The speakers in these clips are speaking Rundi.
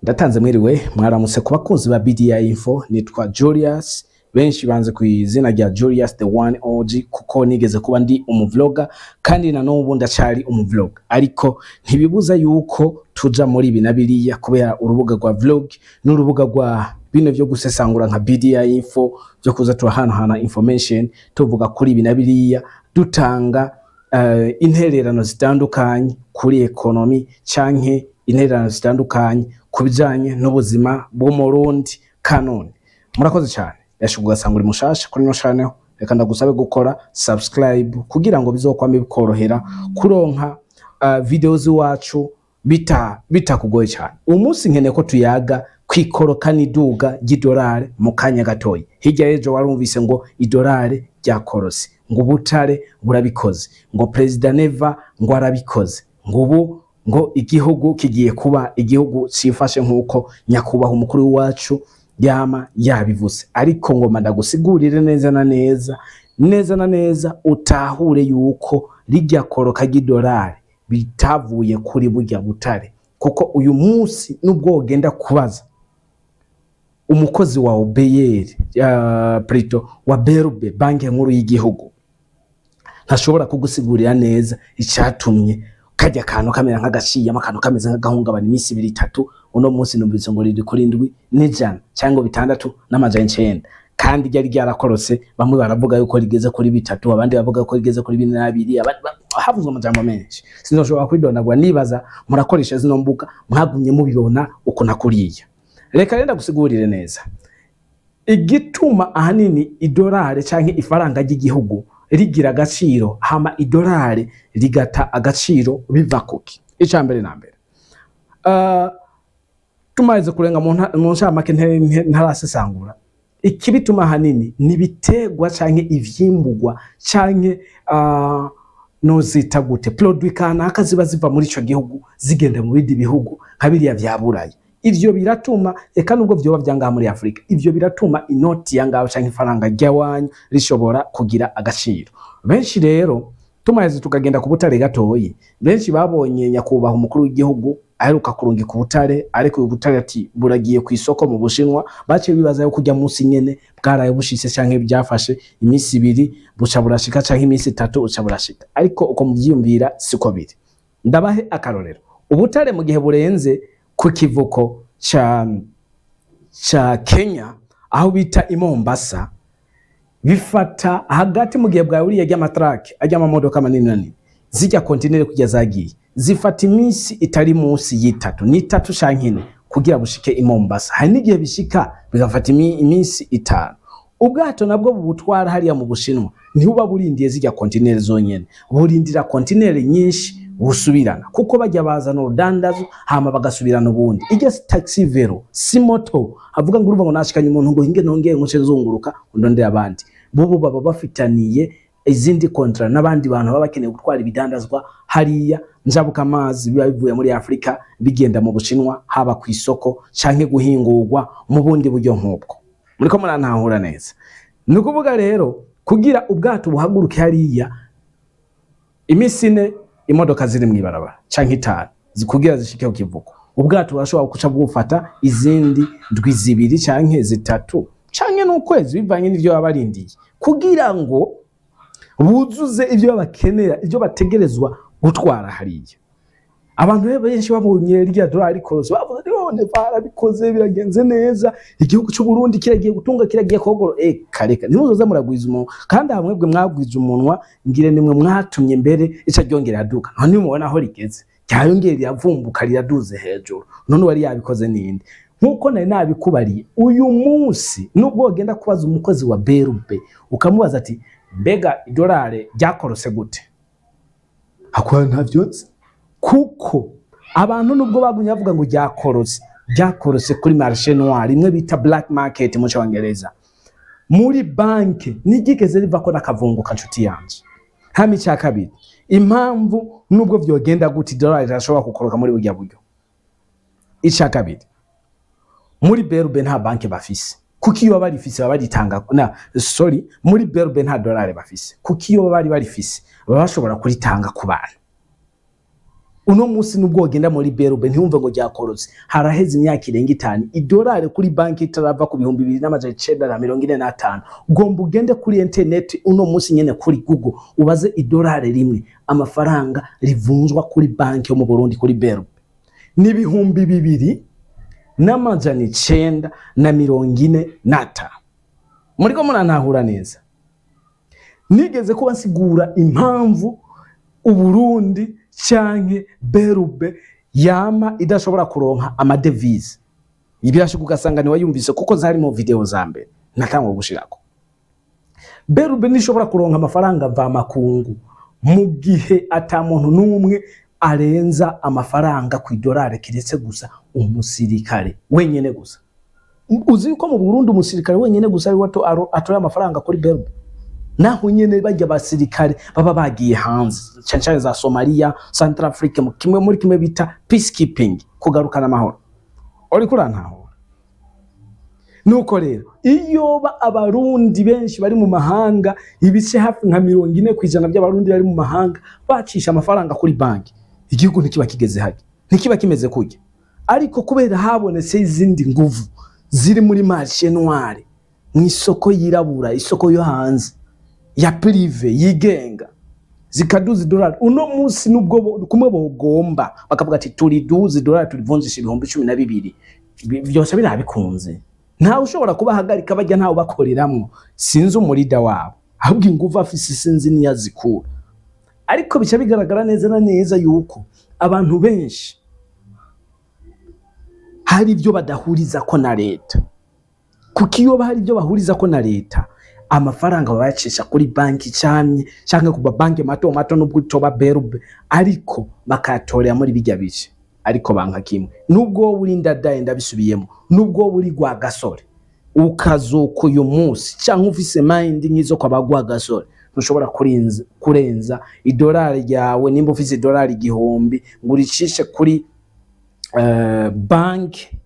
Ndatanze mwiriwe mwaramutse ku bakunzi ba BDI Info. Nitwa Julius, benshi banze ku izina rya Julius the one OG kuko nigeze kuba ndi umuvlogger kandi na n'ubu ndacari umuvlogger, ariko ntibibuza yuko tuja muri ibi nabiriya kubera urubuga rwa vlog n'urubuga rwa bino byo gusesangura nka BDI Info byo kuza turahana information tuvuga kuri ibi nabiriya, dutanga intererano zitandukanye kuri economy canke intererano zitandukanye kubijanye n'ubuzima bwo mu Burundi kanone. Murakoze cyane. Yashuguga sangura mushasha kuri no channel, reka ndagusabe gukora subscribe kugira ngo bizokwame bikorohera kuronka videos wacu bitakugoye cyane. Umunsi nkene ko tuyaga kwikoroka niduga y'idolari mu kanya gatoyi. Hirya ejo warumvise ngo idolari ryakorose, ngo butare burabikoze, ngo president Neva ngo arabikoze, ngo igihugu kigiye kuba igihugu cifashe nkuko nyakubaho umukuru wacu yama yabivuze. Ariko ngo ndagusigurire neza na neza utahure yuko rijya koroka y'idolari bitavuye kuri burya butare, kuko uyu munsi nubwo ugenda kubaza umukozi wa OBR Prito wa BRB banki nkuru y'igihugu ntashobora kugusigurira neza icyatumye kajya kantu kamera nk'agaciye amakano kameze nk'agahungabana iminsi 2-3 uno munsi numvise ngo riri kuri 7 n'ijana cyangwa 6 n'amajana 9, kandi ryari ryarakorose. Bamwe baravuga yuko rigeze kuri 3, abandi bavuga ko rigeze kuri 2, havuzwe amajambo menshi sinoshobora kwidonagwa. Nibaza murakoresha zino mbuga mwagumye mubibona uko nakuriye. Reka renda gusigurire neza igituma ahanini idolari canke ifaranga ry'igihugu rigira agaciro hama idolari rigata agaciro biva kuki. Icambere na mbere tumaze kurenga mu nshamake ntarasesangura ikibituma hanini nibitegwa canke ivyimbugwa canke nozita gute produit kanaka ziba ziva muri ico gihugu zigenda mu bindi bihugu nkabiriya vya Burayi. Ivyo biratuma eka nubwo vyoba vyanga muri Afrika, ivyo biratuma inoti yangaho canke ifaranga ryawanyu rishobora kugira agaciro. Benshi rero tumaze tukagenda ku butare gatoyi, benshi babonye nyakubaho umukuru w'igihugu aheruka kurungi ku butare, ariko ubutare ati buragiye ku isoko mu Bushinwa. Bace bibaza yo kujya munsi nyene bwaraye bushitse canke byafashe iminsi 2 buca burashika canke iminsi 3 uca burashika, ariko uko muvyiyumvira siko biri. Ndabahe akarorero. Ubutare mu gihe burenze ku kivuko cha Kenya aho bita Mombasa, bifata hagati mu gihe bwa uriya ry'amatrake ajya amamodoka manini zijya kontinere kujya zagiye, zifata iminsi itari munsi y'3 ni3 shankine kugira bushike Mombasa. Hari n'igihe bishika bigafata iminsi 5. Ubwato nabwo bubutwara hariya mu Bushinwa ntibuba burindiye zijya kontinere zonyene, burindira kontinere nyinshi busubirana, kuko bajya bazana urudandazo hama bagasubirana ubundi. Ige taxi vero si moto avuga ngo uruva ngo nashikanye umuntu ngo hinge nongeye nkuce zunguruka undonde abandi. Bobo baba bafitaniye izindi kontra n'abandi bantu baba bakeneye gutwara ibidandazwa hariya njabuka amazi biba bivuye muri Afrika bigenda mu Bushinwa, haba ku isoko canke guhingurwa mu bundi buryo nk'ubwo. Muriko murantahura neza. Nukuvuga rero kugira ubwato buhaguruke hariya iminsi 4 imodoka ziri mwibarabara canke 5 zikugira zishike ku kivuko, ubwato burashobora kuca bufata izindi ndwi 2 canke 3 canke n'ukwezi bivanye n'ivyo babarindiye kugira ngo buzuze ivyo bakenera, ivyo bategerezwa gutwara hariya. Abantu benshi babonye rya dolari korose bavuze none barabikoze biragenze neza, igihugu cy'u Burundi kiragiye gutunga kiragiye kogoro. Kareka nimuzoza muragwiza umuntu, kandi hamwebwe mwagwiza umunwa ngire nimwe mwatumye mbere ica ryongera aduka. None mubona aho rigeze cyayongera yavumbuka riraduze hejuru. None wari yabikoze ninde? Nkuko nari nabikubariye uyu munsi nubwo ugenda kubaza umukozi wa BRB ukamubaza ati mbega idolari ryakorose gute, akwa ntavyonse, kuko abantu nubwo bagunya bavuga ngo ryakorose kuri marché noir, imwe bita black market mu cyongereza. Muri banki nigigeze riva ko nakavunguka nshuti yanje. Hami cya kabiri impamvu nubwo vyogenda gute idolari rashobora kukoroka muri burya buryo. Icya kabiri muri BRB nta banki bafise, kuki iyo bari fise baritanga muri BRB nta dolari bafise, kuki iyo bari barifise bashobora kuritanga ku bantu. uno musi nubwo wogenda muri berube ntiyumve ngo ryakorotse haraheze imyaka irenga 5 idolari kuri banki itarava ku 2945 ugomba ugende kuri internet uno musi nyene kuri Google ubaze idolari rimwe amafaranga rivunjwa kuri banki yo mu Burundi kuri berube ni 2945 muriko muranahura neza nigeze kuba nsigura impamvu Uburundi cyanke berube yama idashobora kuronka amadevize ibirashuka ugasanga ni wayumvise kuko zari mu video za mbere natangwa gushirako berube nishobora kuronka amafaranga va makungu mu gihe ata muntu numwe arenza amafaranga ku idolari kiretse gusa umusirikare wenyene gusa uzi ko mu Burundi umusirikare wenyene gusa ari wato atoya amafaranga kuri berube naho nyene bajya basirikare baba bagiye hanze cyane za Somalia Central Africa kimwe muri kimwe bita peacekeeping kugarukana amahoro uri kurantaho nuko rero iyo abarundi benshi bari mu mahanga ibice hafi nka 40% by'abarundi bari mu mahanga bacisha amafaranga kuri banki igihugu ntikiba kigeze haje ntikiba kimeze kujya ariko kubera habonetse izindi nguvu ziri muri marché noire mu isoko yirabura isoko yo hanze ya prive yigenga zikaduza dolari uno musi nubwo kumwe bogomba bakavuga ati turi duze dolari turivunjisha 12,000 byose birabikunze nta ushobora kubahagarika bajya ntawo bakoreramwo sinzi umurida wabo ahubwo ingufu afise sinzi niya zikura ariko bica bigaragara neza na neza yuko abantu benshi hari ibyo badahuriza ko na leta kukiyo hari ibyo bahuriza ko na leta amafaranga babacisha kuri banki cyane cyangwa ku banki mato nubwo toba berube ariko bakatorera muri bijya bice ariko banka kimwe nubwo buri ndadaye bisubiyemo nubwo buri gwa gasore ukazuko uyu munsi cyangwa ufise mind nkizo kwa bagwa gasore ntushobora kurenza idolari ryawe nimba ufise idolari 1000 nguricishe kuri banki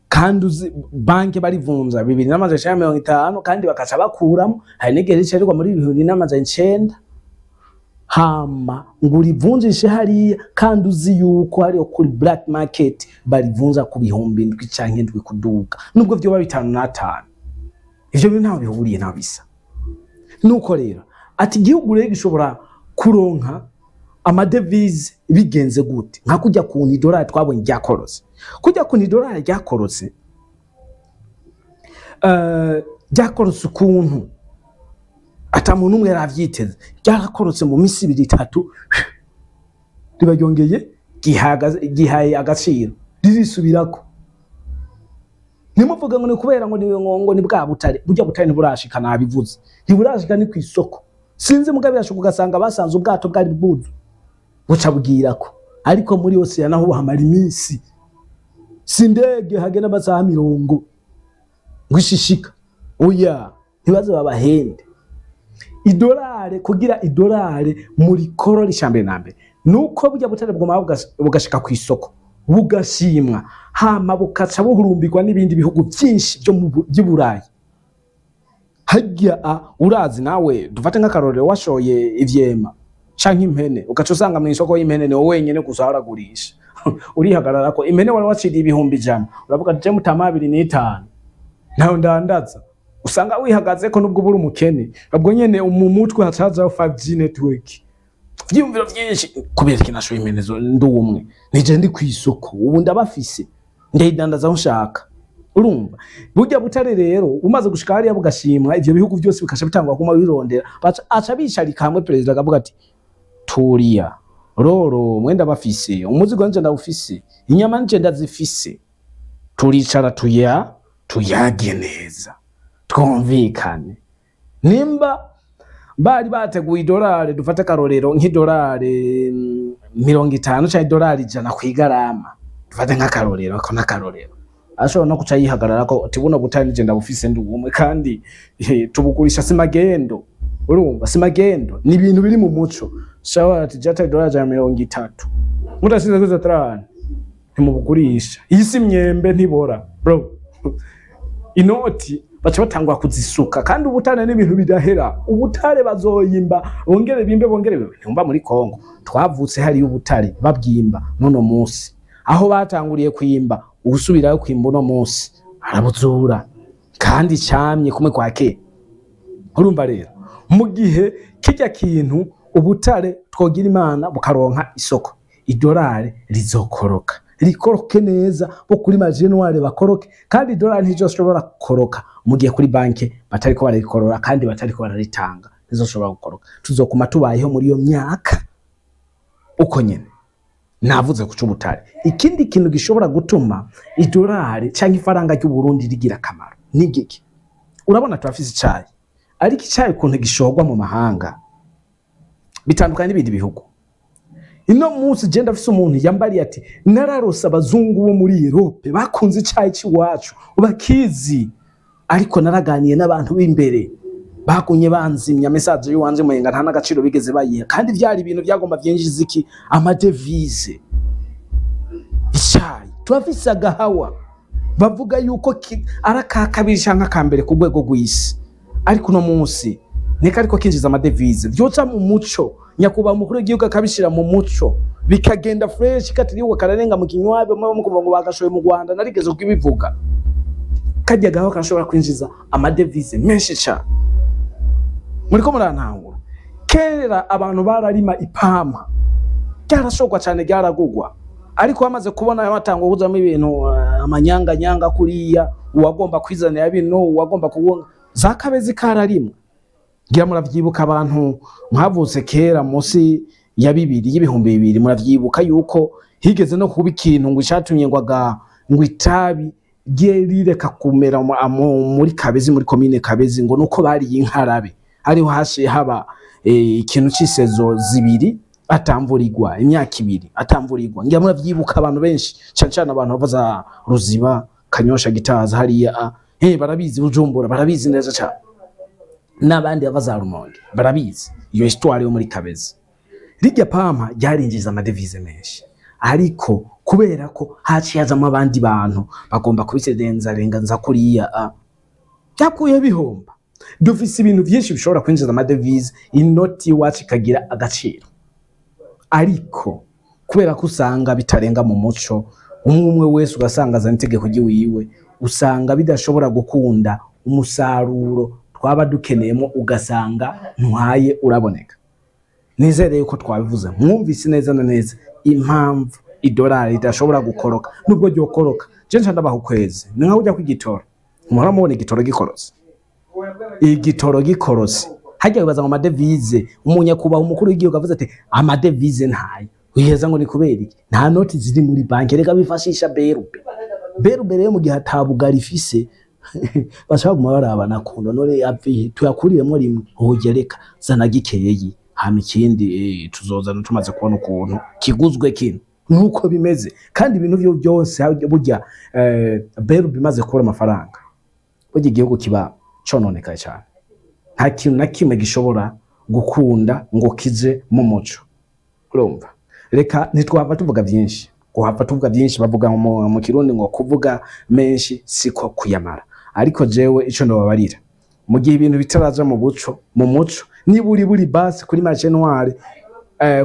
kandi banki barivunza 2550 kandi bakaca bakuramo hari negere cyariko muri 2900 hama ngurivunjishe hariya kandi uzi yuko hari kuri black market barivunza ku 7,000 canke ndwi kuduga nubwo byo babitanu natanu ivyo bintu ntaho bihuriye nabisa nuko rero ati igihugu rero gishobora kuronka amadevize bigenze gute nka kujya ku idolari twabonye ryakorose kujya ku idolari ryakorose ryakorose ukuntu ata muntu umwe yaravyiteze ryakorotse mu misi 2-3 ribaryongeye gihaye agaciro ririsubirako nimuvuga ngo ni kubera ngo ni bwa butare burya butare ntiburashika nabivuze ntiburashika ni kwisoko sinzi mugabirashuka ugasanga basanze ubwato bwari bwuzu buca bwirako ariko muri yose yanaho bahamara iminsi sindege hagena amasaha 70 ngwishishika oya ntibaze babahende idolari kugira idolari muri korori shambere nambe nuko burya butare bwo bugashika ku isoko bugashimwa hama bukaca buhurumbirwa n'ibindi bihugu byinshi byo by'Uburayi hajya urazi nawe dufate nk'akarorero washoye ivyema canke impene ugaca usanga mu isoko y'impene ni wowe wenyene gusaharagurisha urihagarara ko impene wari waciriye 100 uravuga je mutama 25 naho ndandaza usanga wihagaze ko nubwo buri umukene ubwo nyene mu mutwe hacaza 5G network vyumviro vyinshi kubera kinashoye impene ndumwe nije ndi kwisoko ubu ndabafise ndayidandaza aho nshaka urumva burya butare rero umaze gushika hariya bugashimwa ivyo bihugu byose bikasha bitangwa kuma birondera aca bisharika hamwe president akavuga ati turiya roro mwenda bafise umuzigo nje ndawufise inyama nje ndazifise turicara tuyage neza twumvikane nimba bari bateguye idolari dufate karorero nk'idolari 50 cyangwa idolari 100 kwigarama dufate nk'akarorero ko nakarorero ashobora no kuca yihagarara ko tibuna butari nje ndabufise ndumwe kandi tubugurisha simagendo urumva simagendo ni ibintu biri mu muco shawa ati jata idolari 30 mudasize kuza 30 ntimubugurisha isi myembe ntibora bro inoti baca batangwa kuzisuka kandi ubutare n'ibintu bidahera ubutare bazoyimba bongere bimbe ntumba muri Kongo twavutse hari ubutare babwimba none munsi aho batanguriye kwimba usubirayo kwimba no munsi arabuzura kandi cyamye kumwe kwake urumva rero mu gihe kijya kintu ubutare twogira Imana bukaronka isoko idolari rizokoroka rikoroke neza bo kuri January bakoroke kandi idolari ntizoshobora gukoroka mu gihe kuri banki batariko barayikorora kandi batariko bararitanga ntizoshobora gukoroka tuzokuma tubayeho muri iyo myaka uko nyene navuze ku cy'ubutare ikindi kintu gishobora gutuma idolari cyangwa ifaranga ry'u Burundi rigira kamaro nigiki urabona turafise icyayi ariko icyayi kuntu gishogwa mu mahanga bitandukanye n'ibindi bihugu ino munsi je ndafise umuntu yambari ati nararosa abazungu bo muri Europe bakunze icyayi cy'iwacu bakizi ariko naraganiye n'abantu b'imbere bakunye banzimya message y'uwanje muyenga nta nagaciro bigeze bayiha kandi byari ibintu byagomba byinjiza iki amadevise icyayi turafise agahawa bavuga yuko arakakabiri canka kambere ku rwego rw'isi ariko no munsi nika ariko kinjiza amadevise byoca mu muco nyakuba mukuru w'igihugu akabishira mu muco bikagenda fresh katiriwe kararenga mu kinywabe mu ngo bagashoye mu Rwanda narigeze kubivuga kajya gaho kashobora kwinjiza amadevise menshi cyane muri ko murantangura kera abantu bararima ipampa cyarashogwa cyane cyaragugwa ariko bamaze kubona yamatangwa kuzamo ibintu amanyanga kuriya uwagomba kwizanira ibintu uwagomba kubona zakabezi kararimwe gira muravyibuka abantu mwavutse kera munsi ya 2000 muravyibuka yuko higeze no kuba ikintu ngo icatumye ngo itabi rireka kumera muri Kabezi muri commune Kabezi ngo nuko bari inkarabe ariho hashe haba ikintu cisezo zibiri atamvurirwa imyaka ibiri atamvurirwa ngira muravyibuka abantu benshi cyane abantu bavaza Ruziba Kanyosha Gitaza hariya barabizi Bujumbura barabizi neza cyane n'abandi bavaza Rumonge barabizi iyo histoire yo muri Kabezi rijya pampa ryarinjiza amadevise menshi ariko kubera ko haciyazamo abandi bantu bagomba kubisedenza renganza kuriya byakuye bihomba dufise ibintu byinshi bishobora kwinjiza amadevise inoti wacu kagira agaciro ariko kubera ko usanga bitarenga mu muco umwe wese ugasanga azana itegeko giwiwe usanga bidashobora gukunda umusaruro twaba dukeneyemo ugasanga ntwaye uraboneka nizere yuko twabivuze mwumvise neza na neza impamvu idolari idashobora gukoroka nubwo ryo koroka je ndabaho kwezi ni nka ujya kwigitoro muhora mubona igitoro gikorose igitoro gikorose hajya bibaza ngo amadevise umunyakuba umukuru w'igihugu avuze ati amadevise ntayo uyeza ngo ni kubera iki nta noti ziri muri banki reka bifashisha berube rero mu gihe atabugari ifise bashaka guma barabana kundo none avi tuyakuriremo rimwe ugereka zana gikeyeyi hama ikindi tuzoza tumaze kubona ukuntu kiguzwe kintu nuko bimeze kandi ibintu byo byose burya berube bimaze kubura amafaranga burya igihugu kiba cononekaye cyane nta kintu na kimwe gishobora gukunda ngo kize mu muco urumva reka ntitwava tuvuga byinshi kuhava tuvuga byinshi bavuga mu Kirundi ngo kuvuga menshi siko kuyamara ariko jewe ico ndababarira mu gihe ibintu bitaraza mu muco niburi buri base kuri January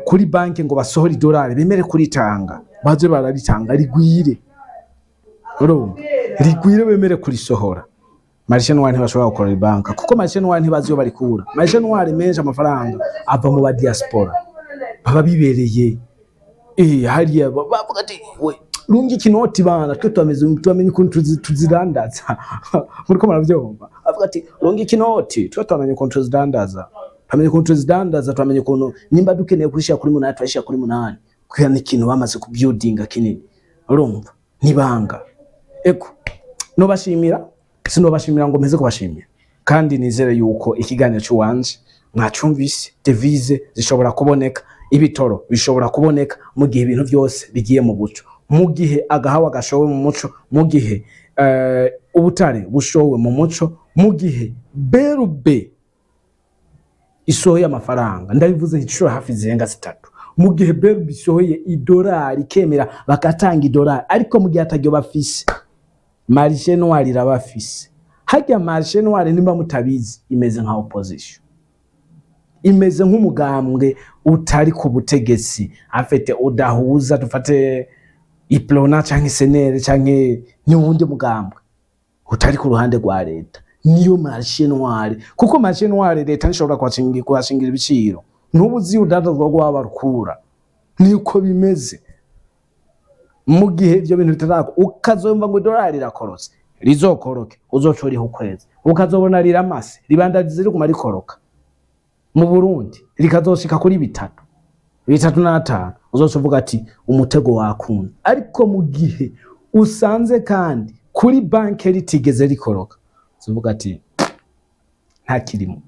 kuri banki ngo basohora idolari bemere kuritanga baje bararitanga rigwire urumva rigwire bemere kurisohora January ntibashobora gukora banka kuko January ntibazi yo barikura January menshi amafaranga ava mu ba diaspora baba bibereye hariya bavuga ati we rungi kinoti bana twe twamenye ukuntu tuzidandaza muri ko maravyumva avuga ati rungi kinoti twe twamenye ukuntu tuzidandaza twamenye ukuntu tuzidandaza twamenye ukuntu nimba dukeneye kurishya kuri 8 twashya kuri 8 kuya n'ikintu bamaze ku building kinini urumva nibanga eko no bashimira sino bashimira ngo meze kubashimira kandi nizere yuko ikiganiro cy'uwanje mwacumvise devise zishobora kuboneka ibitoro bishobora kuboneka mu gihe ibintu byose bigiye mu buco mu gihe agahawa gashowe mu muco mu gihe ubutare bushowe mu muco mu gihe berube isohoye amafaranga ndabivuze hiciro hafi zirenga 3 mu gihe berube isohoye idolari kemera bakatanga idolari ariko mu gihe atagyo bafise January irabafise hajya marché noire nimba mutabizi imeze nka opposition, imeze nk'umugambwe utari ku butegetsi afite udahuza, dufate iplona canke senere canke n'ubundi mugambwe utari ku ruhande rwa leta, niyo marché noire. Kuko marché noire leta nishobora kwashingira ibiciro, ntubuzi udadazwa gwaba rukura, niko bimeze. Mu gihe ibyo bintu bitarako ukazomba ngo dolari rakorose rizokoroke, uzocoriho ukwezi ukazobona riramase ribandarize riri kuma rikoroka. Mu Burundi rikazoshika kuri 3.5, uzocuvuga ati umutego wakunda. Ariko mu gihe usanze kandi kuri banke ritigeze rikoroka, uzovuga ati nta kirimo.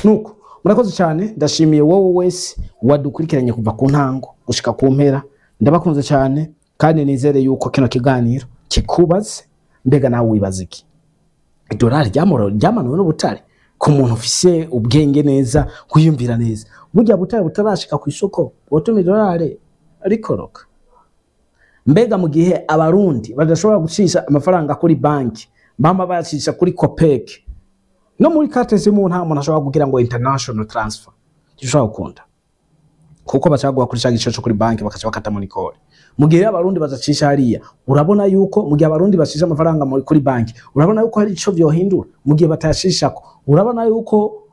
Nuko murakoze cyane, ndashimiye wowe wese wadukurikiranye kuva ku ntango gushika ku mpera. Ndabakunze cyane kandi nizere yuko kino kiganiro kikubaze, mbega nawe wibaza iki? Idolari ryamanuwe n'ubutare ku muntu ufise ubwenge neza, kwiyumvira neza. Burya butare butarashika ku isoko botuma idolari rikoroka. Mbega mu gihe abarundi badashobora gucisha amafaranga kuri banki, bama bacisha kuri Copec, no muri carte simu nta muntu ashobora kugira ngo international transfer gishobora gukunda, kuko bacagwa kuri cyagico cyo kuri banki bakaca bakata monikore. Mu gihe abarundi bazacisha hariya, urabona yuko mu gihe abarundi bacisha amafaranga kuri banki, urabona yuko hari ico byohindura. Mu gihe batashishako, urabona yuko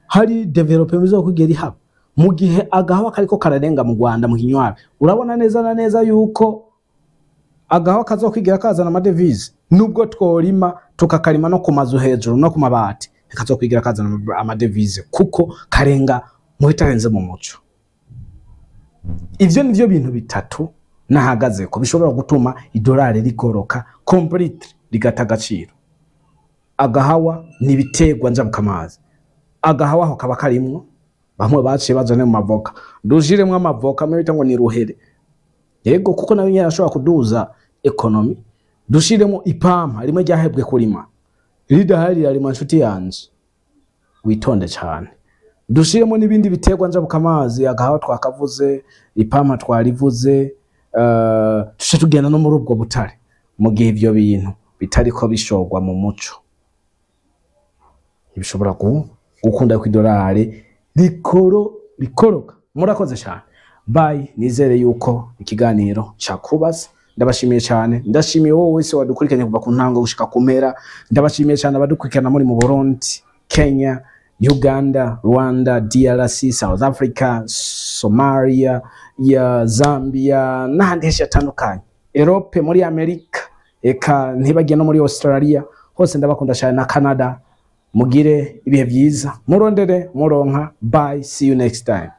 hari development zo kugera ihaba. Mu gihe agahawa kariko kararenga mu Rwanda mu Kinywara, urabona neza na neza yuko agahawa kazokwigira kazana amadevize, nubwo tworima tukakarima no ku mazu hejuru no ku mabati, kazokwigira kazana amadevize kuko karenga mu bitarenze mu muco. Ivyo nivyo bintu bitatu nahagaze ko bishobora gutuma idolari rigoroka complete rigata agaciro. Agahawa nibitegwa njabukamazi, agahawa ho kaba karimwo bamwe baciye bazane mu mavoka, dujiremwe amavoka mebita ngo ni ruhere, yego kuko nayo nyara ashobora kuduza economy. Dushiremo ipampa rimwe ryahebwe kurima, ridahari ari manshuti yanje, witonde cyane. Dushiremo nibindi bitegwa njabukamazi, agahawa twakavuze, ipampa twarivuze, tushe tugenda no muri ubwo butare. Mu gihe ivyo bintu bitariko bishogwa mu muco, bishobora gukunda ku idolari rikoroka. Murakoze cyane. Bye, nizere yuko ikiganiro cyakubaza. Ndabashimiye cyane, ndashimiye wowe wese wadukurikiranye kuva ku ntango gushika ku mpera. Ndabashimiye cyane abadukurikirana muri mu Burundi, Kenya, Uganda, Rwanda, DRC, South Africa, Somalia, ya Zambia n'ahandi henshi hatandukanye, Europe, muri Amerika, eka ntibagiye no muri Australia. Hose ndabakunda cyane, na Canada. Mugire ibihe byiza, murondere muronka. Bye, see you next time.